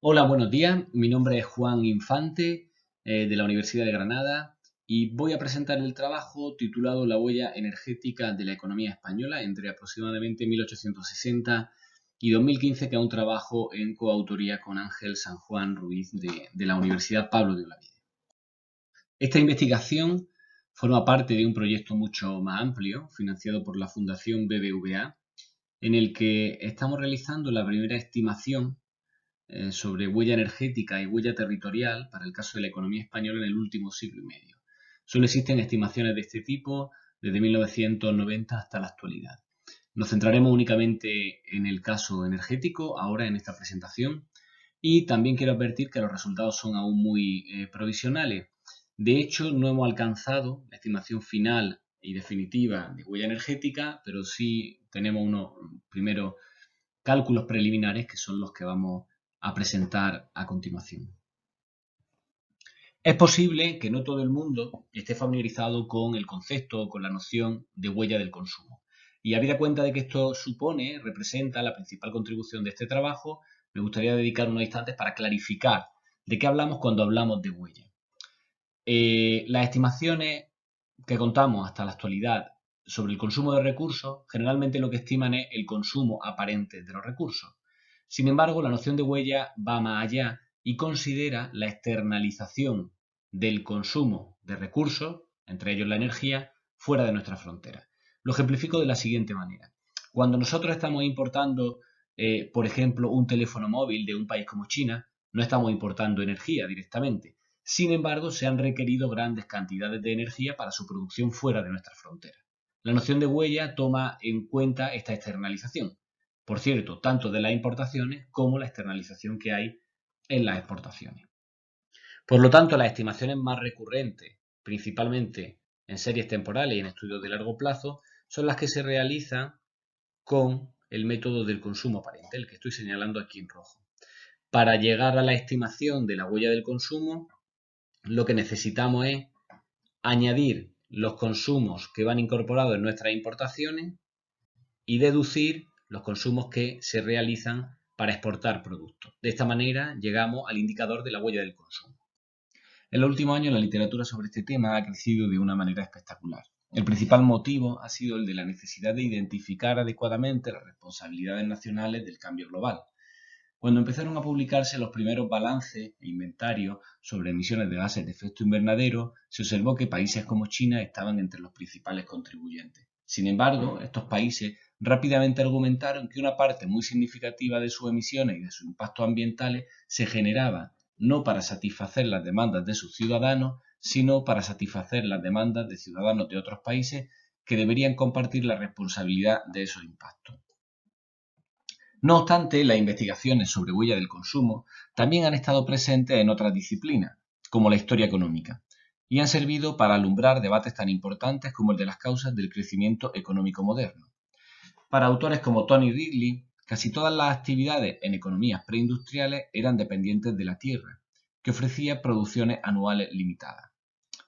Hola, buenos días. Mi nombre es Juan Infante, de la Universidad de Granada, y voy a presentar el trabajo titulado La huella energética de la economía española entre aproximadamente 1860 y 2015, que es un trabajo en coautoría con Ángel San Juan Ruiz de la Universidad Pablo de Olavide. Esta investigación forma parte de un proyecto mucho más amplio, financiado por la Fundación BBVA, en el que estamos realizando la primera estimación sobre huella energética y huella territorial para el caso de la economía española en el último siglo y medio. Solo existen estimaciones de este tipo desde 1990 hasta la actualidad. Nos centraremos únicamente en el caso energético ahora en esta presentación, y también quiero advertir que los resultados son aún muy provisionales. De hecho, no hemos alcanzado la estimación final y definitiva de huella energética, pero sí tenemos unos primeros cálculos preliminares que son los que vamos a presentar a continuación. Es posible que no todo el mundo esté familiarizado con el concepto o con la noción de huella del consumo. Y habida cuenta de que esto representa la principal contribución de este trabajo, me gustaría dedicar unos instantes para clarificar de qué hablamos cuando hablamos de huella. Las estimaciones que contamos hasta la actualidad sobre el consumo de recursos generalmente lo que estiman es el consumo aparente de los recursos. Sin embargo, la noción de huella va más allá y considera la externalización del consumo de recursos, entre ellos la energía, fuera de nuestras fronteras. Lo ejemplifico de la siguiente manera. Cuando nosotros estamos importando, por ejemplo, un teléfono móvil de un país como China, no estamos importando energía directamente. Sin embargo, se han requerido grandes cantidades de energía para su producción fuera de nuestras fronteras. La noción de huella toma en cuenta esta externalización, por cierto, tanto de las importaciones como la externalización que hay en las exportaciones. Por lo tanto, las estimaciones más recurrentes, principalmente en series temporales y en estudios de largo plazo, son las que se realizan con el método del consumo aparente, el que estoy señalando aquí en rojo. Para llegar a la estimación de la huella del consumo, lo que necesitamos es añadir los consumos que van incorporados en nuestras importaciones y deducir los consumos que se realizan para exportar productos. De esta manera llegamos al indicador de la huella del consumo. En los últimos años la literatura sobre este tema ha crecido de una manera espectacular. El principal motivo ha sido el de la necesidad de identificar adecuadamente las responsabilidades nacionales del cambio global. Cuando empezaron a publicarse los primeros balances e inventarios sobre emisiones de gases de efecto invernadero, se observó que países como China estaban entre los principales contribuyentes. Sin embargo, estos países rápidamente argumentaron que una parte muy significativa de sus emisiones y de sus impactos ambientales se generaba no para satisfacer las demandas de sus ciudadanos, sino para satisfacer las demandas de ciudadanos de otros países que deberían compartir la responsabilidad de esos impactos. No obstante, las investigaciones sobre huella del consumo también han estado presentes en otras disciplinas, como la historia económica, y han servido para alumbrar debates tan importantes como el de las causas del crecimiento económico moderno. Para autores como Tony Ridley, casi todas las actividades en economías preindustriales eran dependientes de la tierra, que ofrecía producciones anuales limitadas.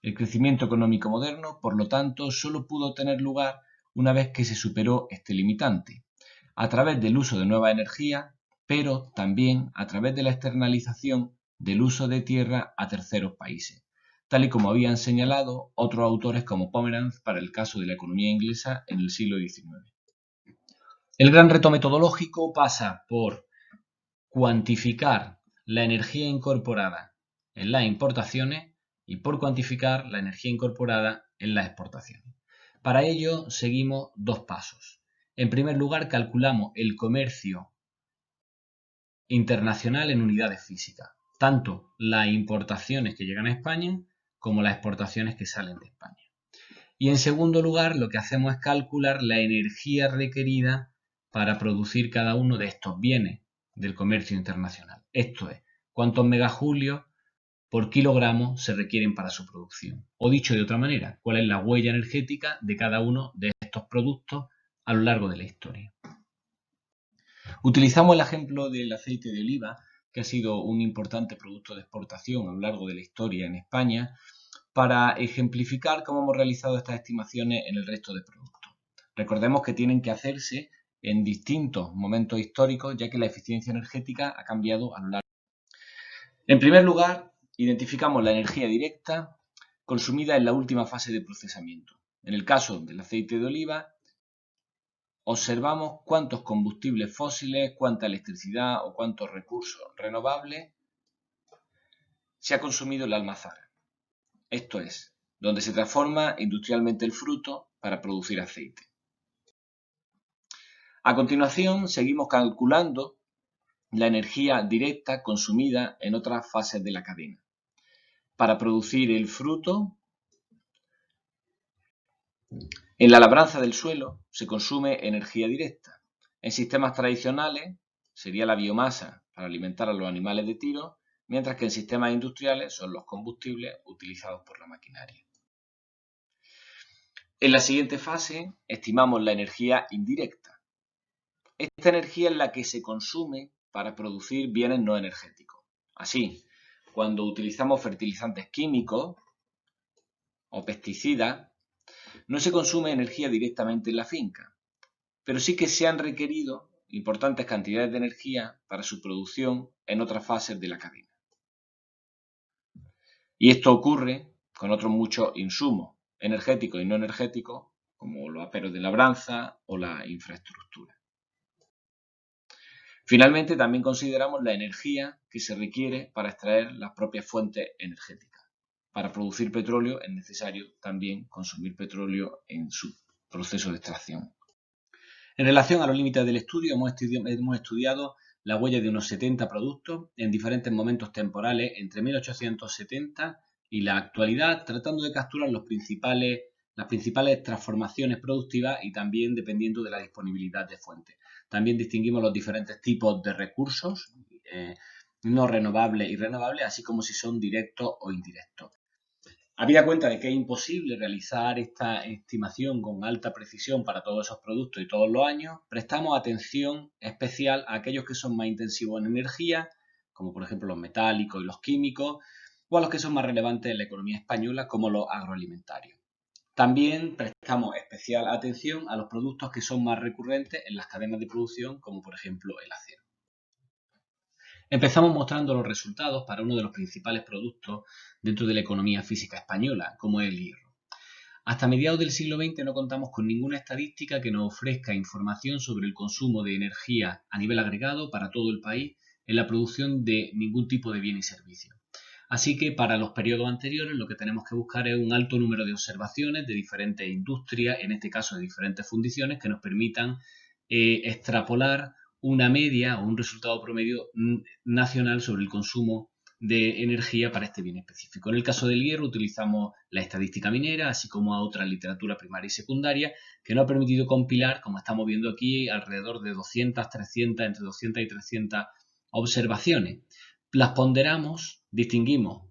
El crecimiento económico moderno, por lo tanto, solo pudo tener lugar una vez que se superó este limitante, a través del uso de nuevas energías, pero también a través de la externalización del uso de tierra a terceros países, tal y como habían señalado otros autores como Pomeranz para el caso de la economía inglesa en el siglo XIX. El gran reto metodológico pasa por cuantificar la energía incorporada en las importaciones y por cuantificar la energía incorporada en las exportaciones. Para ello seguimos dos pasos. En primer lugar, calculamos el comercio internacional en unidades físicas, tanto las importaciones que llegan a España como las exportaciones que salen de España. Y en segundo lugar, lo que hacemos es calcular la energía requerida para producir cada uno de estos bienes del comercio internacional. Esto es, cuántos megajulios por kilogramo se requieren para su producción. O dicho de otra manera, cuál es la huella energética de cada uno de estos productos a lo largo de la historia. Utilizamos el ejemplo del aceite de oliva, que ha sido un importante producto de exportación a lo largo de la historia en España, para ejemplificar cómo hemos realizado estas estimaciones en el resto de productos. Recordemos que tienen que hacerse en distintos momentos históricos, ya que la eficiencia energética ha cambiado a lo largo En primer lugar, identificamos la energía directa consumida en la última fase de procesamiento. En el caso del aceite de oliva, observamos cuántos combustibles fósiles, cuánta electricidad o cuántos recursos renovables se ha consumido en la almazara. Esto es, donde se transforma industrialmente el fruto para producir aceite. A continuación, seguimos calculando la energía directa consumida en otras fases de la cadena. Para producir el fruto, en la labranza del suelo se consume energía directa. En sistemas tradicionales sería la biomasa para alimentar a los animales de tiro, mientras que en sistemas industriales son los combustibles utilizados por la maquinaria. En la siguiente fase estimamos la energía indirecta. Esta energía es la que se consume para producir bienes no energéticos. Así, cuando utilizamos fertilizantes químicos o pesticidas, no se consume energía directamente en la finca, pero sí que se han requerido importantes cantidades de energía para su producción en otras fases de la cadena. Y esto ocurre con otros muchos insumos energéticos y no energéticos, como los aperos de labranza o la infraestructura. Finalmente, también consideramos la energía que se requiere para extraer las propias fuentes energéticas. Para producir petróleo es necesario también consumir petróleo en su proceso de extracción. En relación a los límites del estudio, hemos estudiado la huella de unos 70 productos en diferentes momentos temporales entre 1870 y la actualidad, tratando de capturar las principales transformaciones productivas y también dependiendo de la disponibilidad de fuentes. También distinguimos los diferentes tipos de recursos, no renovables y renovables, así como si son directos o indirectos. Habida cuenta de que es imposible realizar esta estimación con alta precisión para todos esos productos y todos los años, prestamos atención especial a aquellos que son más intensivos en energía, como por ejemplo los metálicos y los químicos, o a los que son más relevantes en la economía española, como los agroalimentarios. También prestamos especial atención a los productos que son más recurrentes en las cadenas de producción, como por ejemplo el acero. Empezamos mostrando los resultados para uno de los principales productos dentro de la economía física española, como es el hierro. Hasta mediados del siglo XX no contamos con ninguna estadística que nos ofrezca información sobre el consumo de energía a nivel agregado para todo el país en la producción de ningún tipo de bien y servicio. Así que para los periodos anteriores lo que tenemos que buscar es un alto número de observaciones de diferentes industrias, en este caso de diferentes fundiciones, que nos permitan extrapolar una media o un resultado promedio nacional sobre el consumo de energía para este bien específico. En el caso del hierro utilizamos la estadística minera, así como a otra literatura primaria y secundaria, que nos ha permitido compilar, como estamos viendo aquí, alrededor de 200, 300, entre 200 y 300 observaciones. Las ponderamos, distinguimos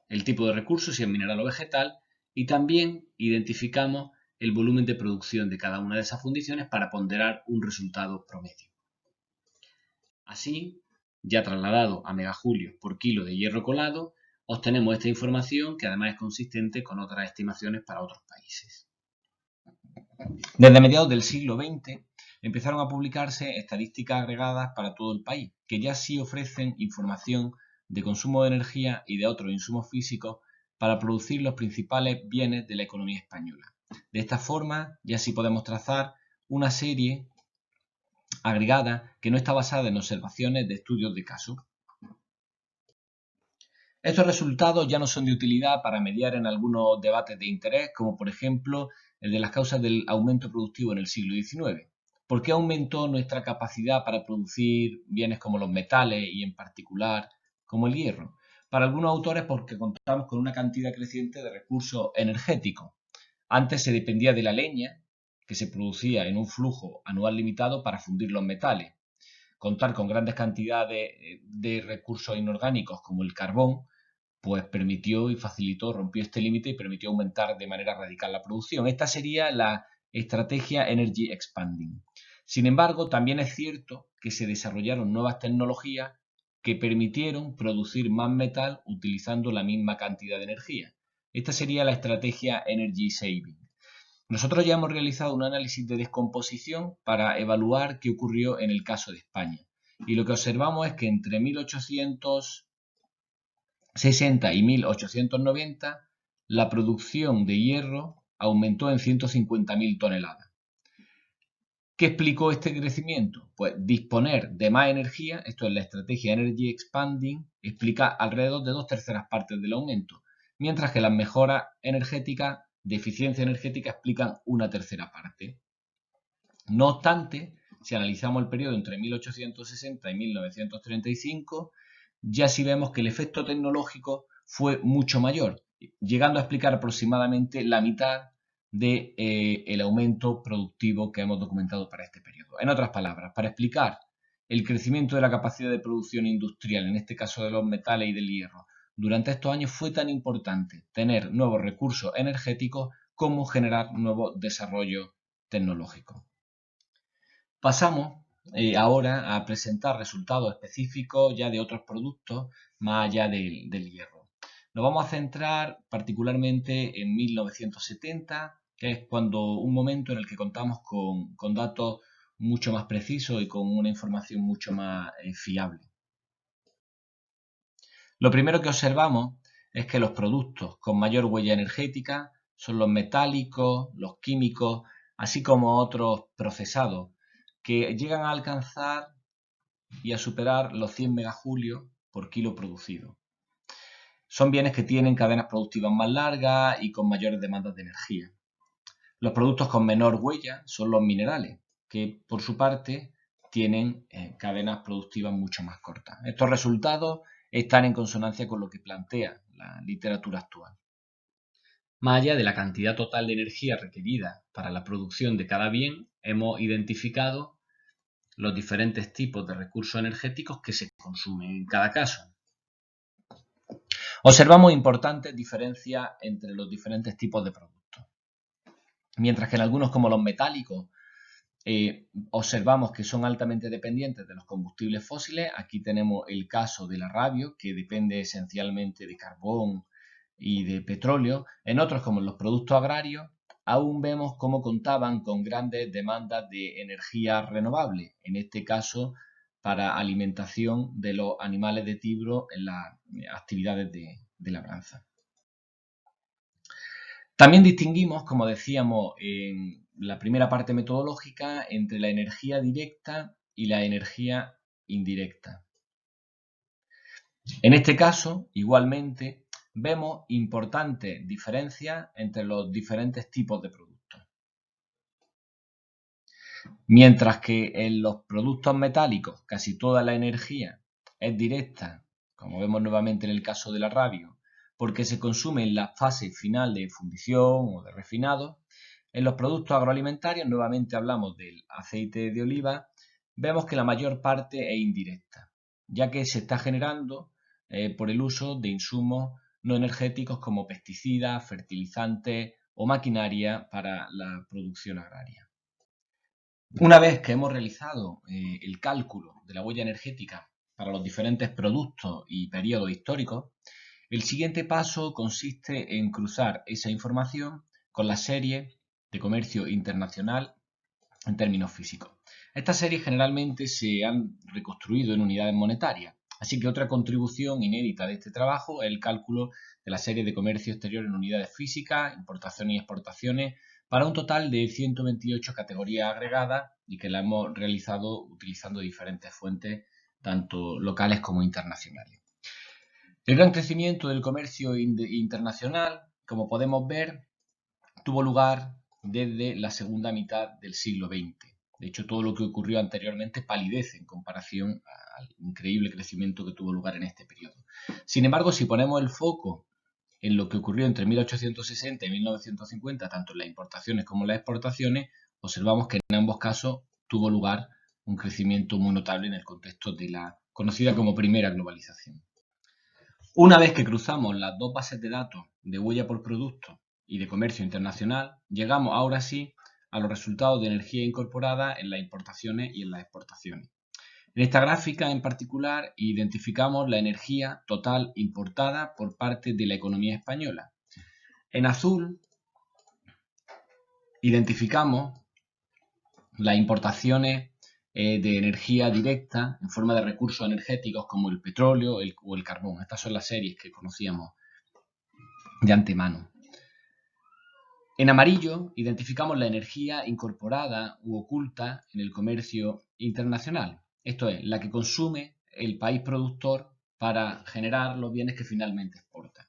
el tipo de recurso, si es mineral o vegetal, y también identificamos el volumen de producción de cada una de esas fundiciones para ponderar un resultado promedio. Así, ya trasladado a megajulios por kilo de hierro colado, obtenemos esta información que además es consistente con otras estimaciones para otros países. Desde mediados del siglo XX empezaron a publicarse estadísticas agregadas para todo el país, que ya sí ofrecen información de consumo de energía y de otros insumos físicos para producir los principales bienes de la economía española. De esta forma, ya sí podemos trazar una serie agregada que no está basada en observaciones de estudios de caso. Estos resultados ya no son de utilidad para mediar en algunos debates de interés, como por ejemplo el de las causas del aumento productivo en el siglo XIX. ¿Por qué aumentó nuestra capacidad para producir bienes como los metales y en particular como el hierro? Para algunos autores porque contamos con una cantidad creciente de recursos energéticos. Antes se dependía de la leña, que se producía en un flujo anual limitado para fundir los metales. Contar con grandes cantidades de recursos inorgánicos como el carbón, pues permitió y facilitó, rompió este límite y permitió aumentar de manera radical la producción. Esta sería la estrategia Energy Expanding. Sin embargo, también es cierto que se desarrollaron nuevas tecnologías que permitieron producir más metal utilizando la misma cantidad de energía. Esta sería la estrategia Energy Saving. Nosotros ya hemos realizado un análisis de descomposición para evaluar qué ocurrió en el caso de España. Y lo que observamos es que entre 1800 1860 y 1890, la producción de hierro aumentó en 150.000 toneladas. ¿Qué explicó este crecimiento? Pues disponer de más energía, esto es la estrategia Energy Expanding, explica alrededor de 2/3 del aumento, mientras que las mejoras energéticas de eficiencia energética explican 1/3. No obstante, si analizamos el periodo entre 1860 y 1935, ya sí vemos que el efecto tecnológico fue mucho mayor, llegando a explicar aproximadamente la mitad del aumento productivo que hemos documentado para este periodo. En otras palabras, para explicar el crecimiento de la capacidad de producción industrial, en este caso de los metales y del hierro, durante estos años fue tan importante tener nuevos recursos energéticos como generar nuevos desarrollos tecnológicos. Pasamos ahora a presentar resultados específicos ya de otros productos más allá del hierro. Nos vamos a centrar particularmente en 1970, que es un momento en el que contamos con datos mucho más precisos y con una información mucho más fiable. Lo primero que observamos es que los productos con mayor huella energética son los metálicos, los químicos, así como otros procesados, que llegan a alcanzar y a superar los 100 megajulios por kilo producido. Son bienes que tienen cadenas productivas más largas y con mayores demandas de energía. Los productos con menor huella son los minerales, que por su parte tienen cadenas productivas mucho más cortas. Estos resultados están en consonancia con lo que plantea la literatura actual. Más allá de la cantidad total de energía requerida para la producción de cada bien, hemos identificado los diferentes tipos de recursos energéticos que se consumen en cada caso. Observamos importantes diferencias entre los diferentes tipos de productos. Mientras que en algunos, como los metálicos, observamos que son altamente dependientes de los combustibles fósiles. Aquí tenemos el caso del arrabio, que depende esencialmente de carbón y de petróleo. En otros, como en los productos agrarios, aún vemos cómo contaban con grandes demandas de energía renovable, en este caso para alimentación de los animales de tibro en las actividades de labranza. También distinguimos, como decíamos en la primera parte metodológica, entre la energía directa y la energía indirecta. En este caso, igualmente, vemos importantes diferencias entre los diferentes tipos de productos. Mientras que en los productos metálicos casi toda la energía es directa, como vemos nuevamente en el caso del arrabio, porque se consume en la fase final de fundición o de refinado. En los productos agroalimentarios, nuevamente hablamos del aceite de oliva, vemos que la mayor parte es indirecta, ya que se está generando por el uso de insumos no energéticos como pesticidas, fertilizantes o maquinaria para la producción agraria. Una vez que hemos realizado el cálculo de la huella energética para los diferentes productos y periodos históricos, el siguiente paso consiste en cruzar esa información con la serie de comercio internacional en términos físicos. Estas series generalmente se han reconstruido en unidades monetarias, así que otra contribución inédita de este trabajo es el cálculo de la serie de comercio exterior en unidades físicas, importaciones y exportaciones, para un total de 128 categorías agregadas y que la hemos realizado utilizando diferentes fuentes, tanto locales como internacionales. El gran crecimiento del comercio internacional, como podemos ver, tuvo lugar desde la segunda mitad del siglo XX. De hecho, todo lo que ocurrió anteriormente palidece en comparación al increíble crecimiento que tuvo lugar en este periodo. Sin embargo, si ponemos el foco en lo que ocurrió entre 1860 y 1950, tanto en las importaciones como en las exportaciones, observamos que en ambos casos tuvo lugar un crecimiento muy notable en el contexto de la conocida como primera globalización. Una vez que cruzamos las dos bases de datos de huella por producto y de comercio internacional, llegamos ahora sí a los resultados de energía incorporada en las importaciones y en las exportaciones. En esta gráfica en particular identificamos la energía total importada por parte de la economía española. En azul identificamos las importaciones de energía directa en forma de recursos energéticos como el petróleo o el carbón. Estas son las series que conocíamos de antemano. En amarillo identificamos la energía incorporada u oculta en el comercio internacional, esto es, la que consume el país productor para generar los bienes que finalmente exporta.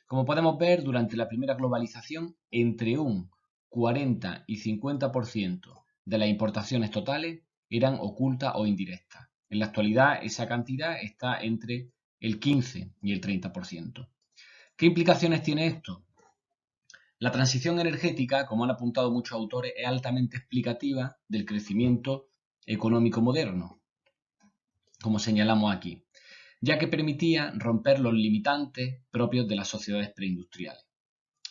Como podemos ver, durante la primera globalización, entre un 40 y 50% de las importaciones totales eran ocultas o indirectas. En la actualidad, esa cantidad está entre el 15 y el 30%. ¿Qué implicaciones tiene esto? La transición energética, como han apuntado muchos autores, es altamente explicativa del crecimiento económico moderno, como señalamos aquí, ya que permitía romper los limitantes propios de las sociedades preindustriales.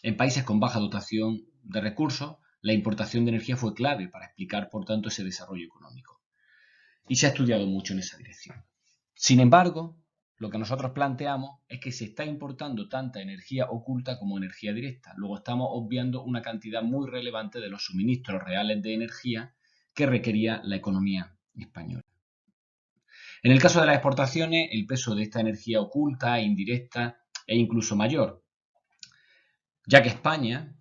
En países con baja dotación de recursos, la importación de energía fue clave para explicar, por tanto, ese desarrollo económico. Y se ha estudiado mucho en esa dirección. Sin embargo, lo que nosotros planteamos es que se está importando tanta energía oculta como energía directa. Luego estamos obviando una cantidad muy relevante de los suministros reales de energía que requería la economía española. En el caso de las exportaciones, el peso de esta energía oculta e indirecta es incluso mayor, ya que España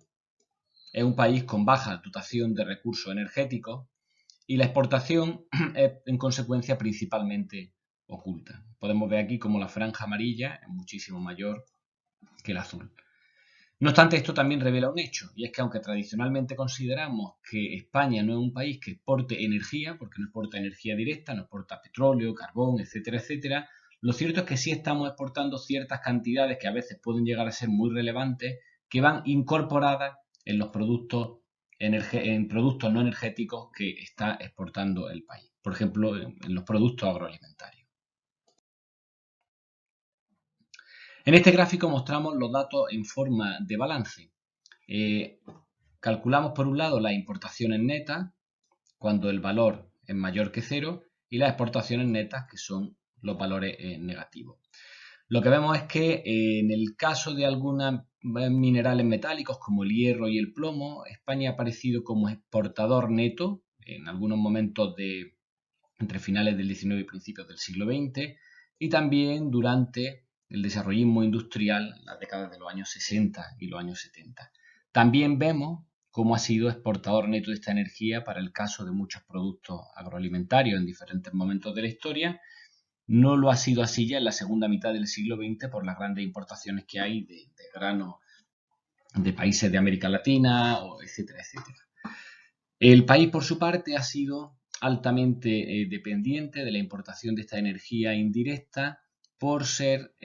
es un país con baja dotación de recursos energéticos y la exportación es, en consecuencia, principalmente oculta. Podemos ver aquí como la franja amarilla es muchísimo mayor que el azul. No obstante, esto también revela un hecho, y es que aunque tradicionalmente consideramos que España no es un país que exporte energía, porque no exporta energía directa, no exporta petróleo, carbón, etcétera, etcétera, lo cierto es que sí estamos exportando ciertas cantidades que a veces pueden llegar a ser muy relevantes, que van incorporadas en los productos no energéticos que está exportando el país. Por ejemplo, en los productos agroalimentarios. En este gráfico mostramos los datos en forma de balance. Calculamos por un lado las importaciones netas, cuando el valor es mayor que cero, y las exportaciones netas, que son los valores negativos. Lo que vemos es que en el caso de algunos minerales metálicos como el hierro y el plomo, España ha aparecido como exportador neto en algunos momentos entre finales del XIX y principios del siglo XX, y también durante el desarrollismo industrial en las décadas de los años 60 y los años 70. También vemos cómo ha sido exportador neto de esta energía para el caso de muchos productos agroalimentarios en diferentes momentos de la historia. No lo ha sido así ya en la segunda mitad del siglo XX por las grandes importaciones que hay de grano de países de América Latina, etcétera, etcétera. El país, por su parte, ha sido altamente dependiente de la importación de esta energía indirecta por ser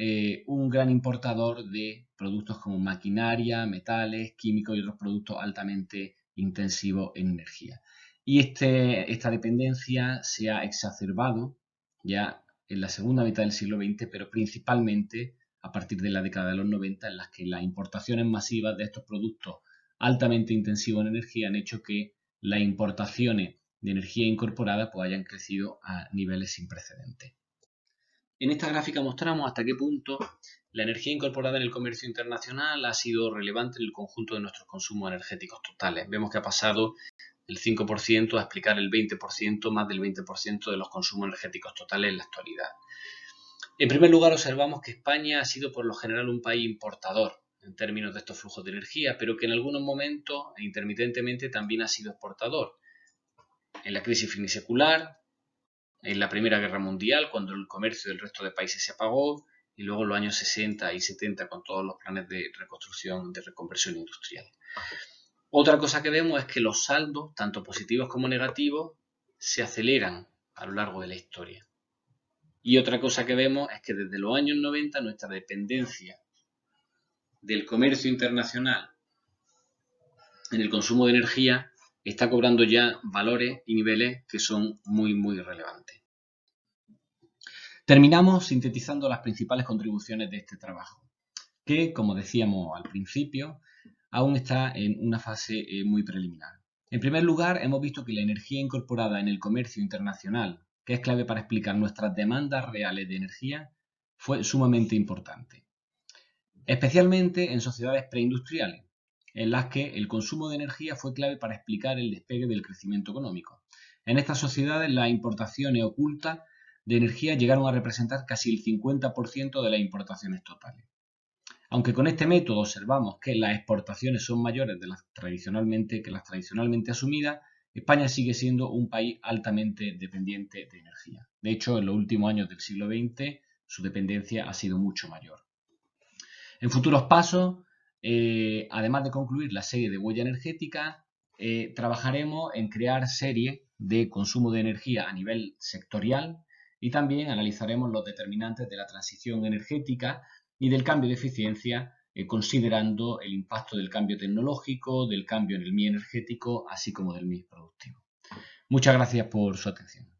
un gran importador de productos como maquinaria, metales, químicos y otros productos altamente intensivos en energía. Y esta dependencia se ha exacerbado ya en la segunda mitad del siglo XX, pero principalmente a partir de la década de los 90, en las que las importaciones masivas de estos productos altamente intensivos en energía han hecho que las importaciones de energía incorporada pues hayan crecido a niveles sin precedentes. En esta gráfica mostramos hasta qué punto la energía incorporada en el comercio internacional ha sido relevante en el conjunto de nuestros consumos energéticos totales. Vemos que ha pasado del 5% a explicar el 20%, más del 20% de los consumos energéticos totales en la actualidad. En primer lugar, observamos que España ha sido por lo general un país importador en términos de estos flujos de energía, pero que en algunos momentos e intermitentemente también ha sido exportador. En la crisis finisecular, en la Primera Guerra Mundial, cuando el comercio del resto de países se apagó, y luego en los años 60 y 70 con todos los planes de reconstrucción, de reconversión industrial. Otra cosa que vemos es que los saldos, tanto positivos como negativos, se aceleran a lo largo de la historia. Y otra cosa que vemos es que desde los años 90 nuestra dependencia del comercio internacional en el consumo de energía está cobrando ya valores y niveles que son muy, muy relevantes. Terminamos sintetizando las principales contribuciones de este trabajo, que, como decíamos al principio, aún está en una fase muy preliminar. En primer lugar, hemos visto que la energía incorporada en el comercio internacional, que es clave para explicar nuestras demandas reales de energía, fue sumamente importante, especialmente en sociedades preindustriales, en las que el consumo de energía fue clave para explicar el despegue del crecimiento económico. En estas sociedades las importaciones ocultas de energía llegaron a representar casi el 50% de las importaciones totales. Aunque con este método observamos que las exportaciones son mayores de las tradicionalmente asumidas, España sigue siendo un país altamente dependiente de energía. De hecho, en los últimos años del siglo XX su dependencia ha sido mucho mayor. En futuros pasos, además de concluir la serie de huella energética, trabajaremos en crear series de consumo de energía a nivel sectorial y también analizaremos los determinantes de la transición energética y del cambio de eficiencia, considerando el impacto del cambio tecnológico, del cambio en el mix energético, así como del mix productivo. Muchas gracias por su atención.